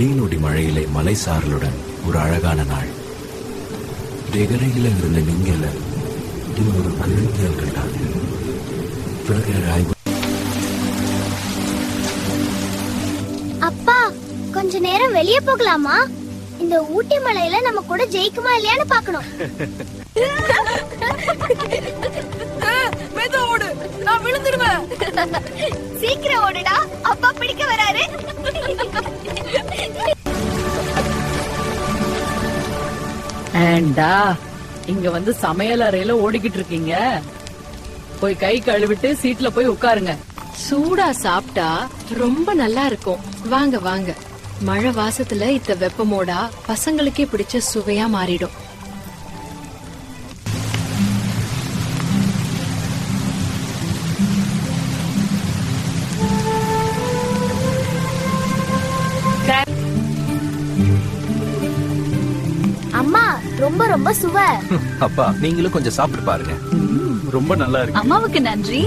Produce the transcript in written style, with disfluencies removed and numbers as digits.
நீலொடி மழையிலே மலை சாரலுடன் ஒரு அழகான நாள். வெகரையில இருந்த நீங்கல இது ஒரு கிழக்கியல் கண்டாது. அப்பா, கொஞ்ச நேரம் வெளியே போகலாமா? இந்த ஊட்டி மலையில நம்ம கூட ஜெயிக்குமா இல்லையான்னு பாக்கணும். ஓடு, நான் விழுந்துடுவேன். சீக்கிரம் ஓடுடா, அப்பா பிடிக்க வராரு. ஏண்டா இங்க வந்து சமையல் அறையில ஓடிக்கிட்டு இருக்கீங்க? போய் கை கழுவிட்டு சீட்ல போய் உட்காருங்க. சூடா சாப்பிட்டா ரொம்ப நல்லா இருக்கும். வாங்க வாங்க. மழை வாசத்துல இத்த வெப்பமோடா பசங்களுக்கே பிடிச்ச சுவையா மாறிடும். அம்மா, ரொம்ப ரொம்ப சுவை. அப்பா, நீங்களும் கொஞ்சம் சாப்பிட்டு பாருங்க. ரொம்ப நல்லா இருக்கு. அம்மாவுக்கு நன்றி.